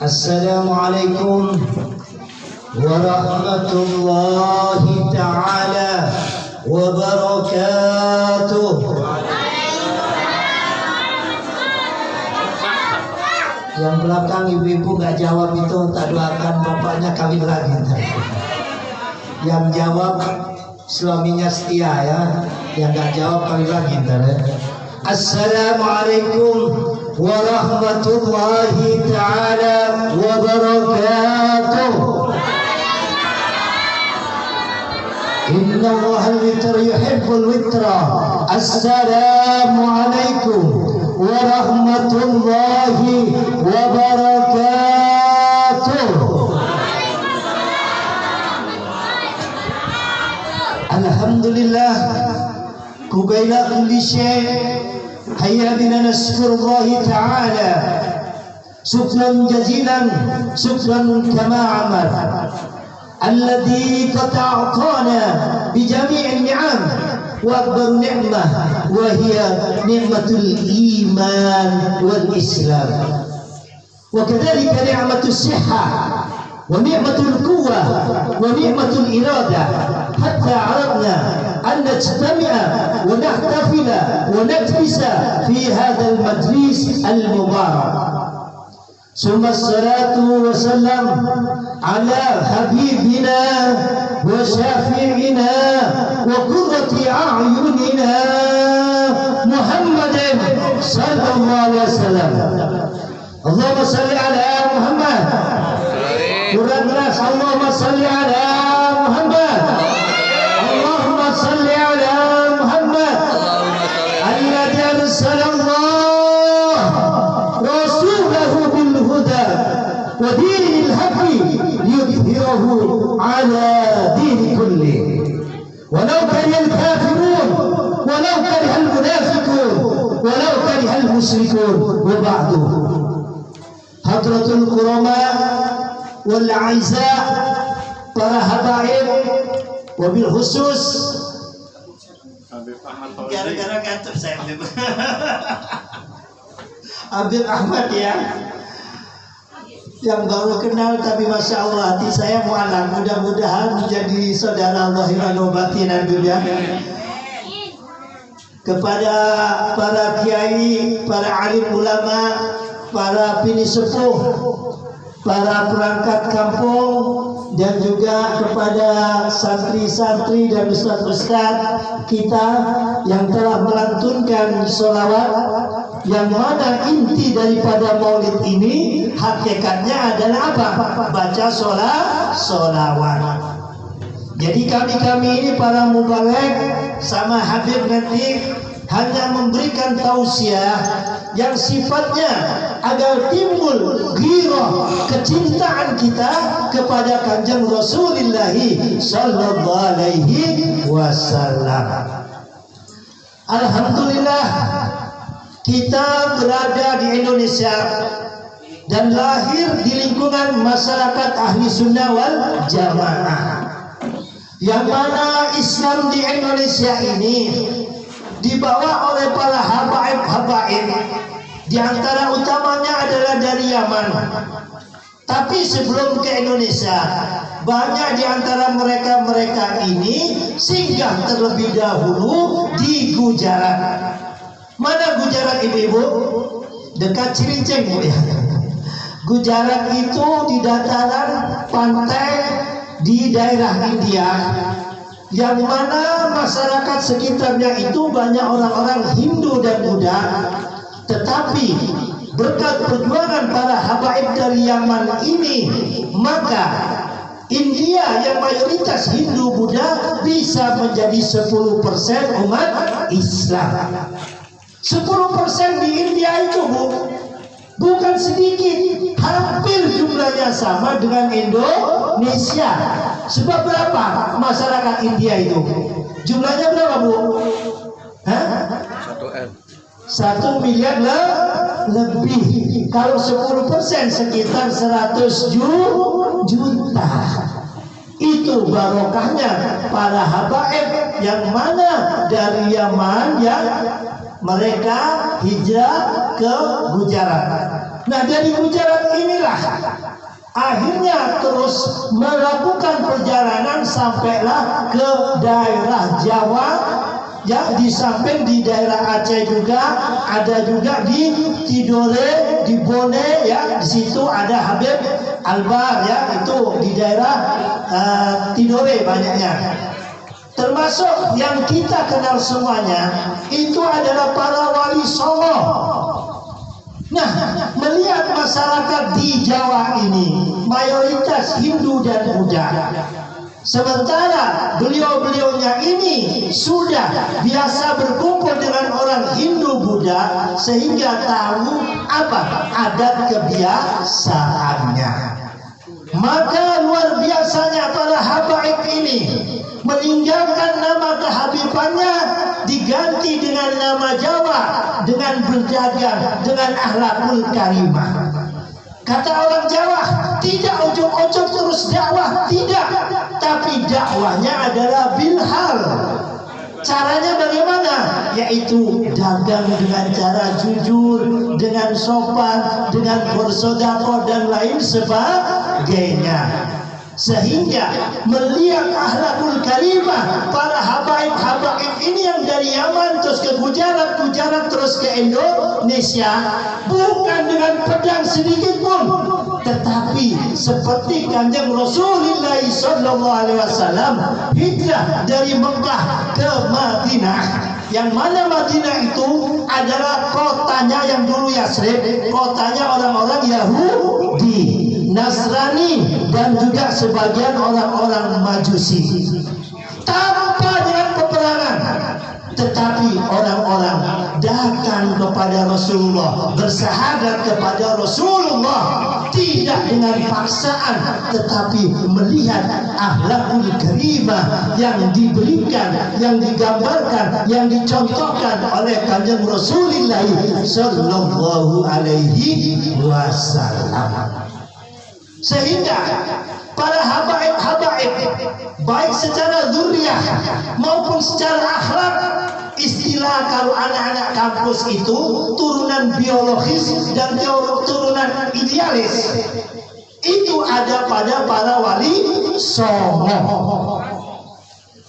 Assalamualaikum warahmatullahi ta'ala wabarakatuh. Yang belakang ibu-ibu gak jawab itu tak doakan bapaknya kawin lagi. Yang jawab suaminya setia ya. Yang gak jawab kawin lagi ya. Assalamualaikum warahmatullahi ta'ala wabarakatuh. Inna Allah al-witra yuhibbul witra. Assalamualaikum warahmatullahi wabarakatuh. Alhamdulillah kubaila kulli syai'. Hayya bina nashkurullahi ta'ala syukran jazilan syukran kama amal alladhi qata'aqana bijami'in ni'am wa akbar ni'mah wa hiya ni'matul iman wal islam wa kadhalika ni'matus sihha wa ni'matul quwwa wa ni'matul irada hatta 'arafna أن نجتمع ونحتفل ونجلس في هذا المجلس المبارك ثم الصلاة والسلام على حبيبنا وشافعنا وقرة أعيننا محمد صلى الله عليه وسلم. اللهم صل على محمد. Kurang keras. Allahumma salli ala Muhammad. صل على محمد الذي أرسل الله رسوله بالهدى ودين الحق ليظهره على دين كله ولو كره الكافرون ولو كره المنافقون ولو كره المشركون. وبعد حضرة الكرماء والأعزاء para habaib wabil khusus gara-gara kantor saya Habib Ahmad ya, yang baru kenal tapi masya Allah hati saya mu'alaf, mudah-mudahan menjadi saudara zahiran wa batinan dunia. Kepada para kiai, para alim ulama, para pini sepuh, para perangkat kampung, dan juga kepada santri-santri dan ustaz-ustaz kita yang telah melantunkan sholawat, yang mana inti daripada maulid ini hakikatnya adalah apa? Baca sholawat. Jadi kami ini para mubaligh sama Habib nanti hanya memberikan tausiah yang sifatnya agar timbul ghirah, kecintaan kita kepada Kanjeng Rasulullah sallallahu alaihi wasallam. Alhamdulillah kita berada di Indonesia dan lahir di lingkungan masyarakat ahli sunnah wal jamaah, yang mana Islam di Indonesia ini dibawa oleh para habaib. Di antara utamanya adalah dari Yaman. Tapi sebelum ke Indonesia, banyak di antara mereka ini singgah terlebih dahulu di Gujarat. Mana Gujarat ibu-ibu? Dekat Cilincing Bu ya. Gujarat itu di dataran pantai di daerah India, yang mana masyarakat sekitarnya itu banyak orang-orang Hindu dan Buddha. Tetapi berkat perjuangan para habaib dari Yaman ini, maka India yang mayoritas Hindu Buddha bisa menjadi 10% umat Islam. 10% di India itu bukan sedikit, hampir jumlahnya sama dengan Indonesia. Sebab berapa masyarakat India itu? Jumlahnya berapa Bu? 1 miliar lebih. Kalau 10% sekitar 100 juta. Itu barokahnya para habaib yang mana dari Yaman yang mereka hijrah ke Gujarat. Nah, dari Gujarat inilah akhirnya terus melakukan perjalanan sampailah ke daerah Jawa. Ya, di samping di daerah Aceh juga, ada juga di Tidore, di Bone, ya, di situ ada Habib Albar, ya, itu di daerah Tidore banyaknya. Termasuk yang kita kenal semuanya itu adalah para wali songo. Nah, melihat masyarakat di Jawa ini mayoritas Hindu dan Buddha. Sementara beliau-beliaunya ini sudah biasa berkumpul dengan orang Hindu Buddha, sehingga tahu apa adat kebiasaannya. Maka luar biasanya para habaib ini meninggalkan nama kehabibannya, diganti dengan nama Jawa, dengan berdagang, dengan akhlakul karimah. Kata orang Jawa, tidak ojok-ojok terus dakwah, tidak. Tapi dakwahnya adalah bilhal. Caranya bagaimana? Yaitu dagang dengan cara jujur, dengan sopan, dengan bersedekah dan lain sebagainya. Sehingga melihat akhlakul karimah para habaib ini yang dari Yaman terus ke Gujarat, terus ke Indonesia, bukan dengan pedang sedikit pun, tetapi seperti Kanjeng Rasulullah SAW hijrah dari Mekah ke Madinah, yang mana Madinah itu adalah kotanya yang dulu Yasrib, kotanya orang-orang Yahudi, Nasrani, dan juga sebagian orang-orang Majusi. Tanpa dengan peperangan, tetapi orang-orang datang kepada Rasulullah, bersahadat kepada Rasulullah, tidak dengan paksaan, tetapi melihat akhlakul karimah yang diberikan, yang digambarkan, yang dicontohkan oleh Kanjeng Rasulullah sallallahu alaihi wasallam. Sehingga para habaib baik secara dzurriyyah maupun secara akhlak, istilah kalau anak-anak kampus itu turunan biologis dan turunan idealis, itu ada pada para wali songo.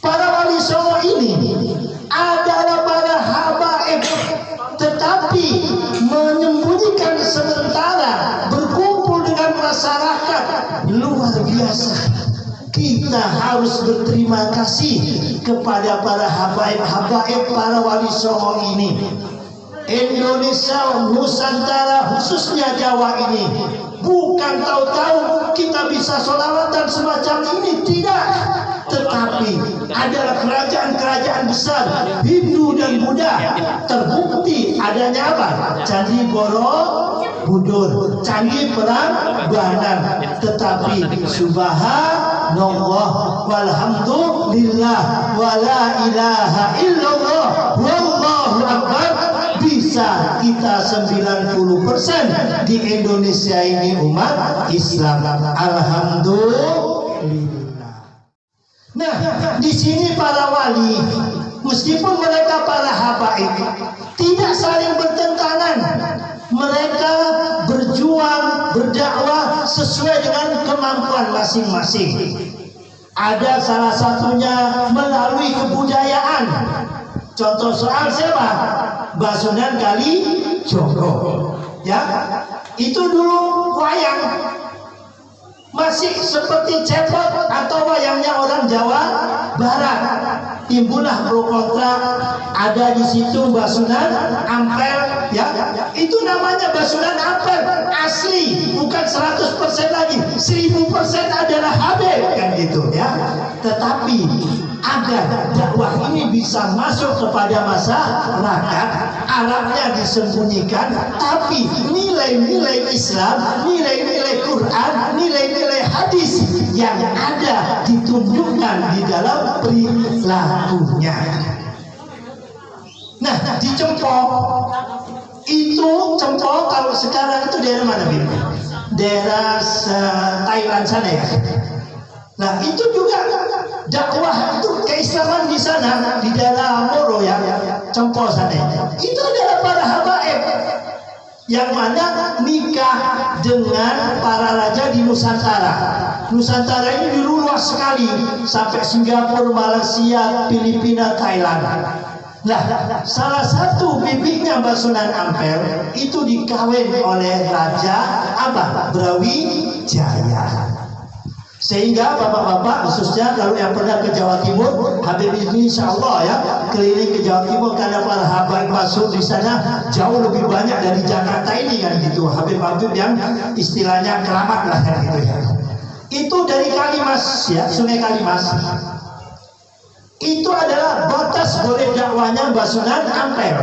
Para wali songo ini adalah para habaib, tetapi menyembunyikan sementara, berkumpul dengan masyarakat. Luar biasa. Kita harus berterima kasih kepada para habaib, para wali songo ini. Indonesia, Nusantara, khususnya Jawa ini, bukan tahu-tahu kita bisa sholawatan semacam ini, tidak. Tetapi adalah kerajaan-kerajaan besar Hindu dan Buddha. Terbukti adanya apa? Candi Borobudur, Candi Prambanan. Tetapi subhanallah walhamdulillah wala ilaha illallah wallahu akbar, bisa kita 90% di Indonesia ini umat Islam. Alhamdulillah. Nah, di sini para wali, meskipun mereka para habaib, tidak saling bertentangan. Mereka berjuang, berdakwah sesuai dengan kemampuan masing-masing. Ada salah satunya melalui kebudayaan. Contoh soal siapa? Basunan Kalijogo. Ya, itu dulu wayang. Masih seperti cepot atau wayangnya orang Jawa Barat. Timbullah pro kontra, ada di situ Basunan Ampel, ya. Itu namanya Basunan Ampel asli, bukan 100% lagi. 1000% adalah Habib, kan gitu, ya. Tetapi agar dakwah ini bisa masuk kepada masyarakat, Arabnya disembunyikan, tapi nilai-nilai Islam, nilai-nilai Quran, nilai-nilai hadis yang ada ditunjukkan di dalam perilakunya. Nah, di Cempok itu, Cempok kalau sekarang itu daerah mana, Bim? Daerah Thailand sana, ya. Nah, itu juga dakwah itu keislaman di sana, di daerah Moro, ya, Cempok sana. Itu adalah para habaib. yang mana nikah dengan para raja di Nusantara. Nusantara ini luas sekali sampai Singapura, Malaysia, Filipina, Thailand. Nah, salah satu bibinya Mbak Sunan Ampel itu dikawin oleh Raja apa? Brawijaya. Sehingga bapak-bapak khususnya kalau yang pernah ke Jawa Timur, Habib ini insya Allah ya keliling ke Jawa Timur karena para habaib masuk di sana jauh lebih banyak dari Jakarta ini kan gitu. Habib-habib yang istilahnya keramat lah kan gitu ya. Itu dari Kalimas ya, Sungai Kalimas. Itu adalah batas boleh dakwahnya Mbak Sunan Ampel.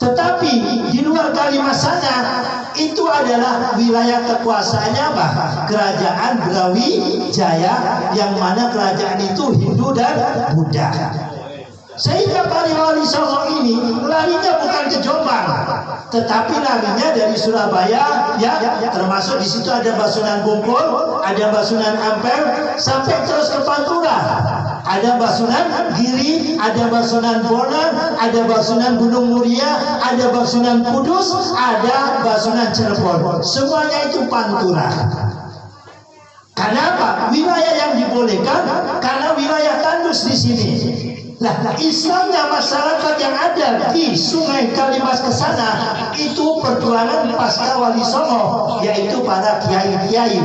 Tetapi di luar Kalimas sana itu adalah wilayah kekuasaannya apa? Kerajaan Brawijaya, yang mana kerajaan itu Hindu dan Buddha. Sehingga para wali Songo ini larinya bukan ke Jombang, tetapi larinya dari Surabaya ya, termasuk di situ ada Basunan Bungkul, ada Basunan Ampel, sampai terus ke Pantura. Ada Basunan Giri, ada Basunan Bona, ada Basunan Gunung Muria, ada Basunan Kudus, ada Basunan Cirebon. Semuanya itu Pantura. Kenapa? Wilayah yang dibolehkan karena wilayah tandus di sini. Nah, Islamnya masyarakat yang ada di Sungai Kalimas ke sana itu perjuangan pasca Wali Songo, yaitu para kiai-kiai,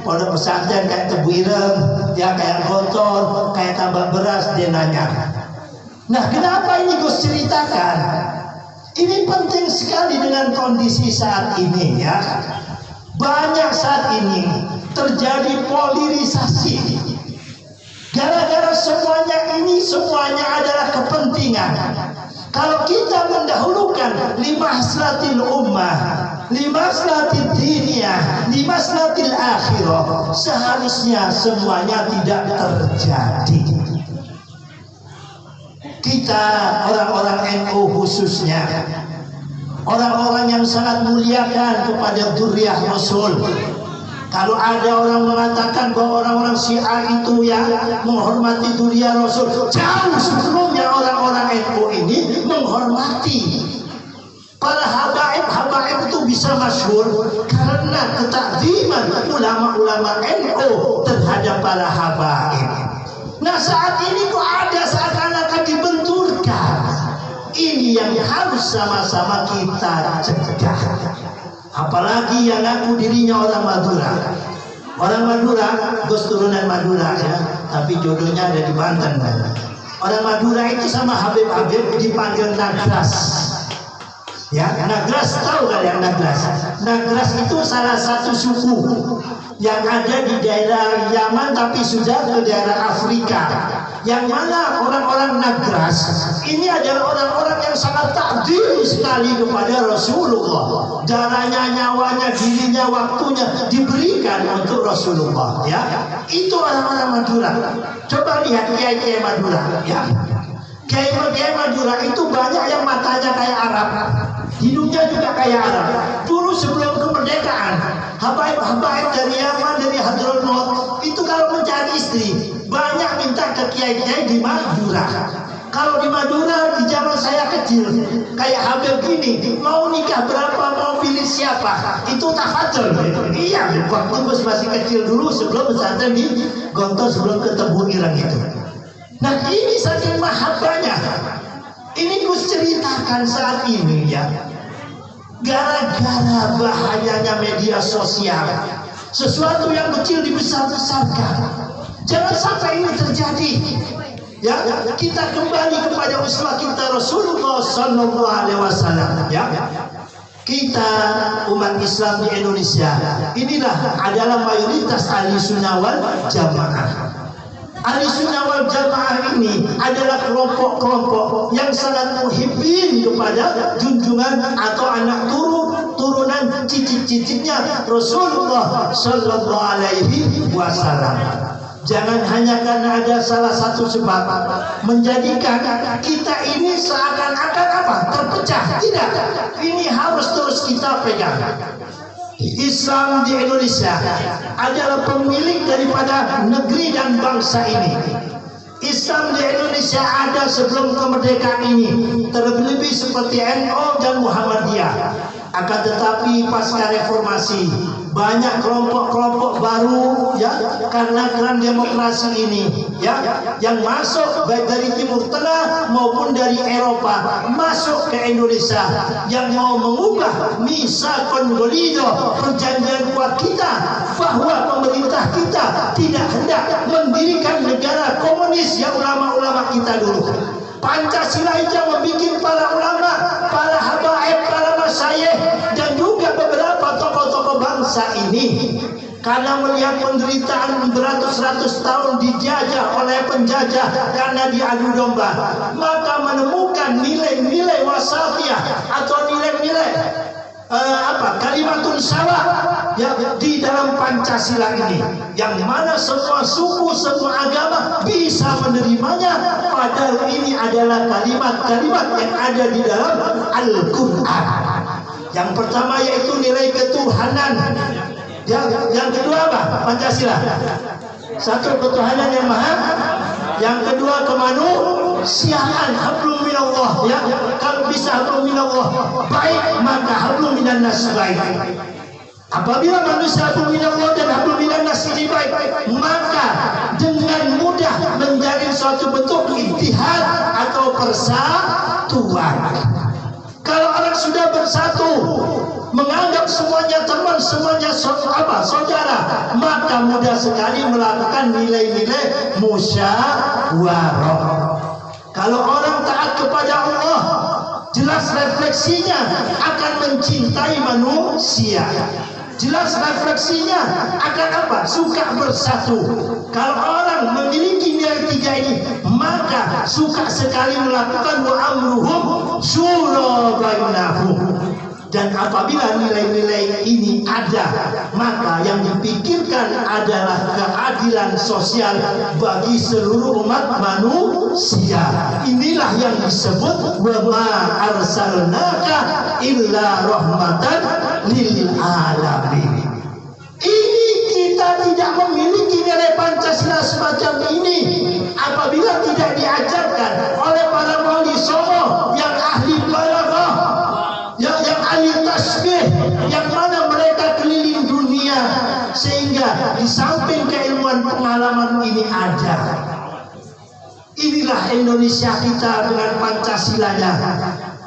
pondok pesantren kayak Tebu Ireng, ya kayak Gontor, kayak Tambak Beras, dia nanya. Nah, kenapa ini Gus ceritakan? Ini penting sekali dengan kondisi saat ini ya. Banyak saat ini terjadi polarisasi. Gara-gara semuanya adalah kepentingan. Kalau kita mendahulukan limaslatil ummah, limaslatil diniyah, limaslatil akhirah, seharusnya semuanya tidak terjadi. Kita orang-orang NU khususnya, orang-orang yang sangat muliakan kepada dzurriyyah Rasul. Kalau ada orang mengatakan bahwa orang-orang Syiah itu yang menghormati dzurriyyah Rasul, jauh sebelumnya orang-orang NU ini menghormati. Para habaib itu bisa masyhur karena ketakdiman ulama-ulama NU terhadap para habaib. Nah, saat ini kok ada seakan-akan dibenturkan. Ini yang harus sama-sama kita cegah. Apalagi yang ngaku dirinya orang Madura. Orang Madura, Gus turunan Madura ya, tapi jodohnya ada di Banten. Orang Madura itu sama Habib-habib dipanggil Nagras. Ya, Nagras tahu nggak yang Nagras? Nagras itu salah satu suku yang ada di daerah Yaman tapi sudah ke daerah Afrika. Yang mana orang-orang Nagras ini adalah orang-orang yang sangat takdir sekali kepada Rasulullah. Darahnya, nyawanya, dirinya, waktunya diberikan untuk Rasulullah. Ya, itu orang-orang Madura. Coba lihat kiai-kiai Madura. Ya, kiai-kiai Madura itu banyak yang matanya kayak Arab, hidungnya juga kayak Arab. Dulu sebelum kemerdekaan, habaib-habaib dari Yaman, dari Hadramaut itu kalau mencari istri banyak minta ke kiai-kiai di Madura. Kalau di Madura di zaman saya kecil kayak Habib gini, mau nikah berapa, mau pilih siapa, itu tafadhol. Iya, waktu masih kecil dulu sebelum pesantren di Gontor, sebelum ke Tebu Ireng itu. Nah, ini saking mahabbahnya. Ini Gus ceritakan saat ini ya. Gara-gara bahayanya media sosial, sesuatu yang kecil dibesar-besarkan. Jangan sampai ini terjadi. Ya, kita kembali kepada uswah kita Rasulullah Sallallahu Alaihi Wasallam. Ya, kita umat Islam di Indonesia inilah adalah mayoritas ahli sunnah wal jamaah. Ahli sunnah wal jamaah ini adalah kelompok-kelompok yang sangat muhibbin kepada junjungan atau anak turunan cicit-cicitnya Rasulullah Sallallahu Alaihi Wasallam. Jangan hanya karena ada salah satu sebab menjadikan kita ini seakan-akan apa? Terpecah. Tidak. Ini harus terus kita pegang. Islam di Indonesia adalah pemilik daripada negeri dan bangsa ini. Islam di Indonesia ada sebelum kemerdekaan ini, terlebih seperti NU dan Muhammadiyah. Akan tetapi pasca reformasi banyak kelompok-kelompok baru ya, karena demokrasi ini ya, yang masuk baik dari Timur Tengah maupun dari Eropa masuk ke Indonesia, yang mau mengubah misakon golido, perjanjian kuat kita bahwa pemerintah kita tidak hendak mendirikan negara komunis yang ulama-ulama kita dulu. Pancasila itu yang membuat para ulama, para habaib, para masyayikh dan juga beberapa tokoh-tokoh bangsa ini, karena melihat penderitaan beratus-ratus tahun dijajah oleh penjajah karena diadu domba, maka menemukan nilai-nilai wasatiyah atau nilai-nilai kalimatun sawah ya, di dalam Pancasila ini, yang mana semua suku, semua agama bisa menerimanya, padahal ini adalah kalimat-kalimat yang ada di dalam Al-Quran. Yang pertama yaitu nilai ketuhanan. Yang kedua apa? Pancasila. Satu, ketuhanan yang maha. Yang kedua, kemanusiaan, hablum minallah ya. Kalau bisa hablum minallah baik, maka hablum minan nas baik. Apabila manusia hablum minallah dan hablum minan nas ini baik, maka dengan mudah menjadi suatu bentuk ittihad atau persatuan. Kalau orang sudah bersatu, menganggap semuanya teman, semuanya saudara, maka mudah sekali melakukan nilai-nilai musyawarah. Kalau orang taat kepada Allah, jelas refleksinya akan mencintai manusia. Jelas refleksinya akan apa? Suka bersatu. Kalau orang memiliki nilai tiga ini, maka suka sekali melakukan wa amruhum syura bainahum. Dan apabila nilai-nilai ini ada, maka yang dipikirkan adalah keadilan sosial bagi seluruh umat manusia. Inilah yang disebut wa ma arsalnaka illa rahmatan lil alamin. Ini kita tidak memiliki nilai Pancasila semacam ini apabila tidak diajarkan oleh para wali songo yang ahli balaghah, yang ahli tasbih, yang mana mereka keliling dunia, sehingga di samping keilmuan pengalaman ini ada. Inilah Indonesia kita dengan Pancasilanya.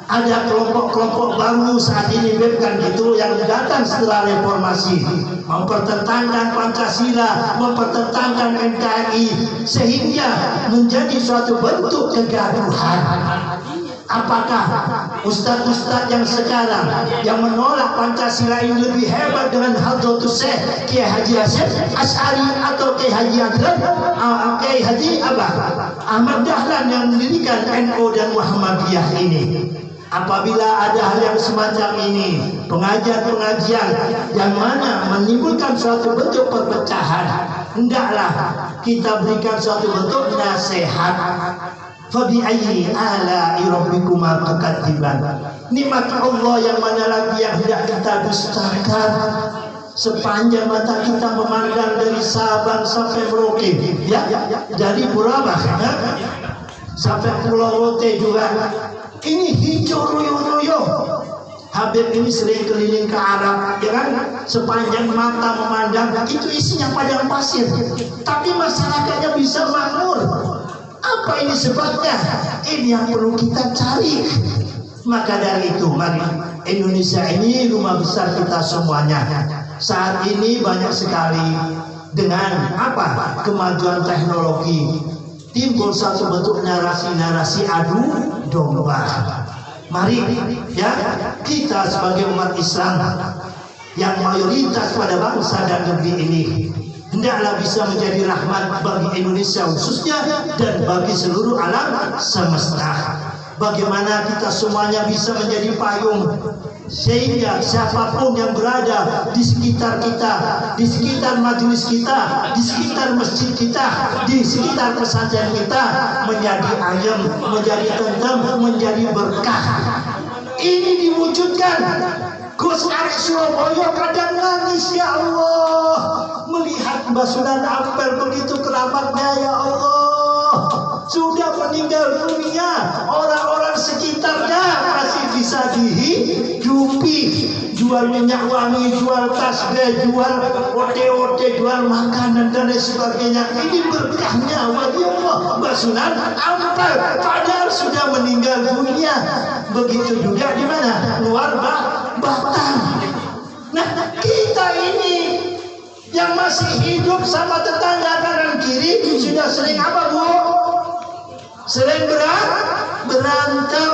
Ada kelompok-kelompok baru saat ini bukan gitu, yang datang setelah reformasi, mempertentangkan Pancasila, mempertentangkan NKRI, sehingga menjadi suatu bentuk kegaduhan. Apakah ustadz-ustadz yang sekarang yang menolak Pancasila ini lebih hebat dengan Hadratus Syekh Kiai Haji Hasyim Asy'ari atau Kiai Haji Ahmad Dahlan yang mendirikan NU dan Muhammadiyah ini? Apabila ada hal yang semacam ini, pengajian-pengajian yang mana menimbulkan suatu bentuk perpecahan, hendaklah kita berikan suatu bentuk nasihat. Fabi ayyi ala'i rabbikuma tukadziban. Nikmat Allah yang mana lagi yang hendak kita dustakan? Sepanjang mata kita memandang dari Sabang sampai Merauke, ya, dari Burabah sampai Pulau Rote juga. Ini hijau royo-royo. Habib ini sering keliling ke Arab, ya kan? Sepanjang mata memandang, itu isinya padang pasir, tapi masyarakatnya bisa makmur. Apa ini sebabnya? Ini yang perlu kita cari. Maka dari itu, mari, Indonesia ini rumah besar kita semuanya. Saat ini banyak sekali dengan apa? Kemajuan teknologi, timbul satu bentuk narasi-narasi adu domba. Mari ya, kita sebagai umat Islam yang mayoritas pada bangsa dan negeri ini, hendaklah bisa menjadi rahmat bagi Indonesia khususnya dan bagi seluruh alam semesta. Bagaimana kita semuanya bisa menjadi payung, sehingga siapapun yang berada di sekitar kita, di sekitar majelis kita, di sekitar masjid kita, di sekitar pesantren kita, menjadi ayem, menjadi tentrem, menjadi berkah. Ini diwujudkan. Gus Arek Surabaya kadang nangis, ya Allah, melihat Mbak Sunan Ampel begitu keramatnya, ya Allah. sudah meninggal dunia, orang-orang sekitarnya masih bisa dihidupi, jual minyak wangi, jual tasbih, jual ote-ote, jual makanan dan lain sebagainya. Ini berkahnya wali Allah Mbak Sunan Ampel, padahal sudah meninggal dunia. Begitu juga di mana? Luar Batam. Nah, kita ini yang masih hidup sama tetangga kanan kiri sudah sering apa, Bu? Sering berantem.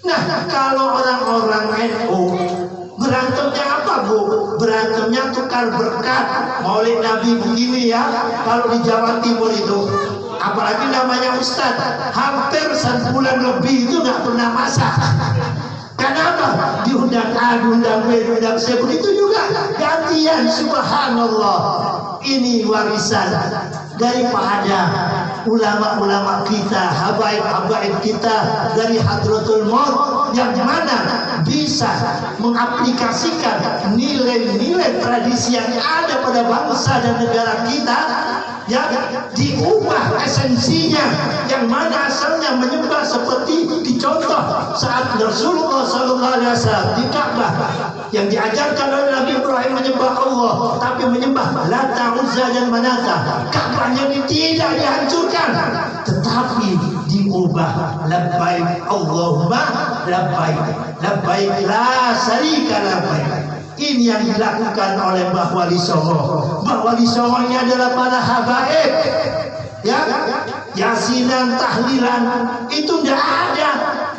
Nah, kalau orang-orang NU berantemnya apa, Bu? Berantemnya tukar berkat. Maulid Nabi begini ya, kalau di Jawa Timur itu, apalagi namanya Ustadz, hampir sebulan lebih itu nggak pernah masak. Kenapa? Diundang A, diundang B, diundang C, begitu juga gantian. Subhanallah, ini warisan daripada ulama-ulama kita, habaib-habaib kita dari Hadratul Maut, yang mana bisa mengaplikasikan nilai-nilai tradisi yang ada pada bangsa dan negara kita, ya, diubah esensinya, yang mana asalnya menyembah seperti dicontoh saat Rasulullah SAW di Ka'bah, yang diajarkan oleh Nabi Ibrahim menyembah Allah, tapi menyembah Lata, Uzza dan Manata. Ka'bahnya tidak dihancurkan, tetapi diubah. Labbaik Allahumma labbaik, labbaik la syarika labbaik. Ini yang dilakukan oleh Mbah Wali Songo. Mbah Wali Songo ini adalah para habaib, ya, yasinan, tahlilan itu tidak ada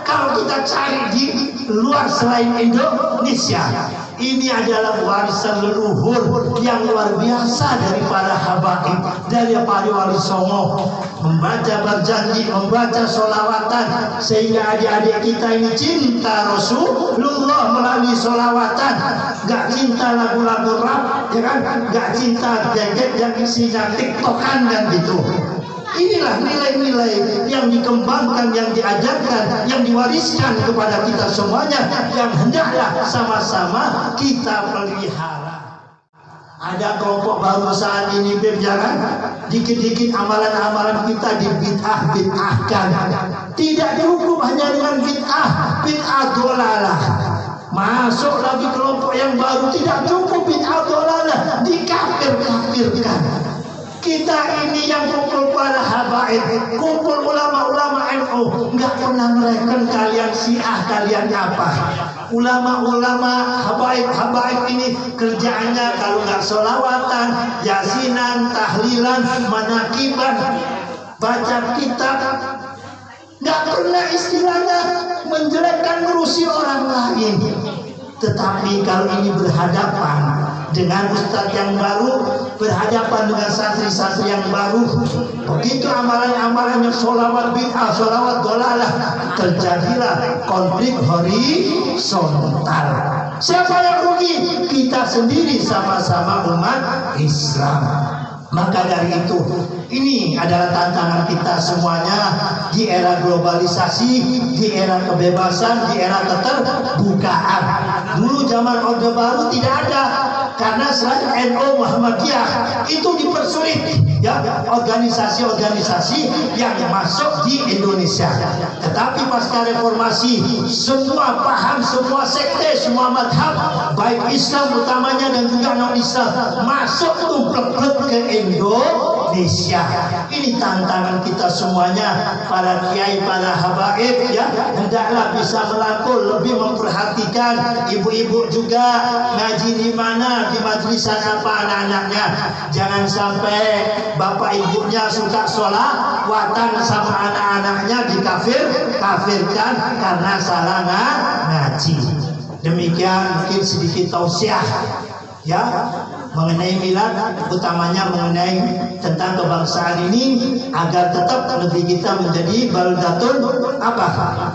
kalau kita cari di luar selain Indonesia. Ini adalah warisan leluhur yang luar biasa dari para habaib, dari para Wali Songo. Membaca berjanji, membaca sholawatan, sehingga adik-adik kita ini cinta Rasulullah melalui sholawatan. Gak cinta lagu-lagu rap, ya kan? Gak cinta gadget yang isinya tiktokan dan gitu. Inilah nilai-nilai yang dikembangkan, yang diajarkan, yang diwariskan kepada kita semuanya, yang hendaklah sama-sama kita pelihara. Ada kelompok baru saat ini, jangan dikit-dikit amalan-amalan kita dibid'ah-bid'ahkan. Tidak dihukum hanya dengan bid'ah dolalah. Masuk lagi kelompok yang baru, tidak cukup bid'ah dolalah, dikafir-kafirkan. Kita ini yang kumpul para habaib, kumpul ulama-ulama NU, nggak pernah mereken kalian Syiah, kalian apa. Ulama-ulama habaib ini kerjaannya kalau nggak sholawatan, yasinan, tahlilan, manakiban, baca kitab, nggak pernah istilahnya menjelekkan, ngurusi orang lain. Tetapi kalau ini berhadapan dengan ustadz yang baru, berhadapan dengan santri-santri yang baru, begitu amalan-amalan yang sholawat bid'ah, sholawat dolalah, terjadilah konflik horizontal. Siapa yang rugi? Kita sendiri, sama-sama umat Islam. Maka dari itu, ini adalah tantangan kita semuanya di era globalisasi, di era kebebasan, di era keterbukaan. Dulu zaman Orde Baru tidak ada, karena selain NU Muhammadiyah itu dipersulit, ya, organisasi-organisasi yang masuk di Indonesia. Tetapi pasca reformasi, semua paham, semua sekte, semua madhab, baik Islam utamanya dan juga non-Islam, masuk tumplek ke Indonesia. Ini tantangan kita semuanya, para kiai, para habaib, ya, hendaklah bisa melangkul, lebih memperhatikan ibu-ibu juga ngaji di mana, di majlisan apa anak-anaknya. Jangan sampai bapak ibunya suka sholawatan sama anak-anaknya dikafirkan karena salah ngaji. Demikian mungkin sedikit tausiah, ya, mengenai milad, utamanya mengenai tentang kebangsaan ini, agar tetap negeri kita menjadi baldatun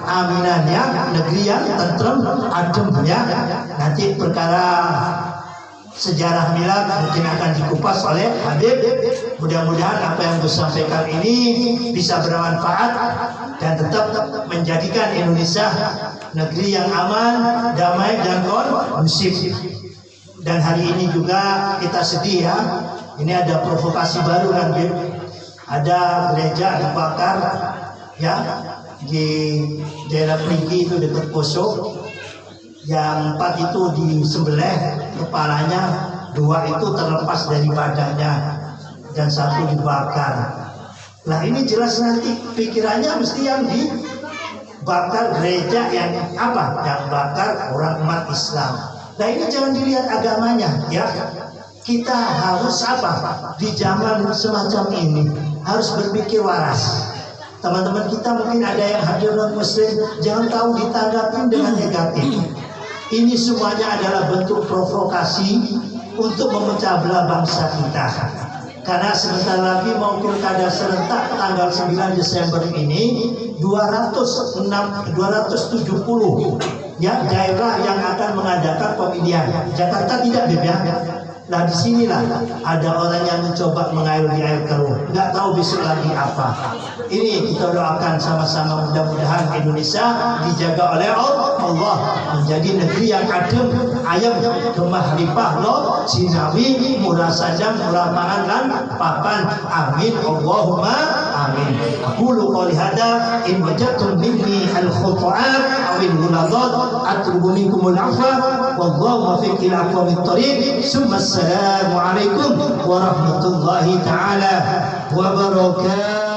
aminan, ya, negeri yang tentrem, adem, ya. Nanti perkara sejarah milad mungkin akan dikupas oleh Habib. Mudah-mudahan apa yang disampaikan ini bisa bermanfaat dan tetap menjadikan Indonesia negeri yang aman, damai dan kondusif. Dan hari ini juga kita sedih, ya, ini ada provokasi baru kan, Bib. Ada gereja dibakar ya di daerah Perigi itu dekat Poso. Yang 4 itu disembelih kepalanya, 2 itu terlepas dari badannya, dan 1 dibakar. Nah ini jelas nanti pikirannya mesti yang dibakar gereja yang apa? Yang bakar orang umat Islam. Nah ini jangan dilihat agamanya ya. Kita harus apa? Di zaman semacam ini harus berpikir waras. Teman-teman kita mungkin ada yang hadir non muslim, jangan tahu ditanggapi dengan negatif. Ini semuanya adalah bentuk provokasi untuk memecah belah bangsa kita. Karena sebentar lagi mau pilkada serentak tanggal 9 Desember ini 270 ya daerah yang akan mengadakan pemilihan. Jakarta tidak beda. Nah disinilah ada orang yang mencoba mengalir di air keruh, nggak tahu besok lagi apa. Ini kita doakan sama-sama, mudah-mudahan Indonesia dijaga oleh Allah menjadi negeri yang adem, ayam, gemah lipah, lo, sinawi, murah sajam, murah pangan dan papan. Amin, Allahumma amin. Aku qouli hada in wajadtum minni al-khuta'at awil ghuladat atlubu minkumul afwa wallahu muwaffiq ila aqwamit thoriq. Assalamualaikum warahmatullahi taala wabarakatuh.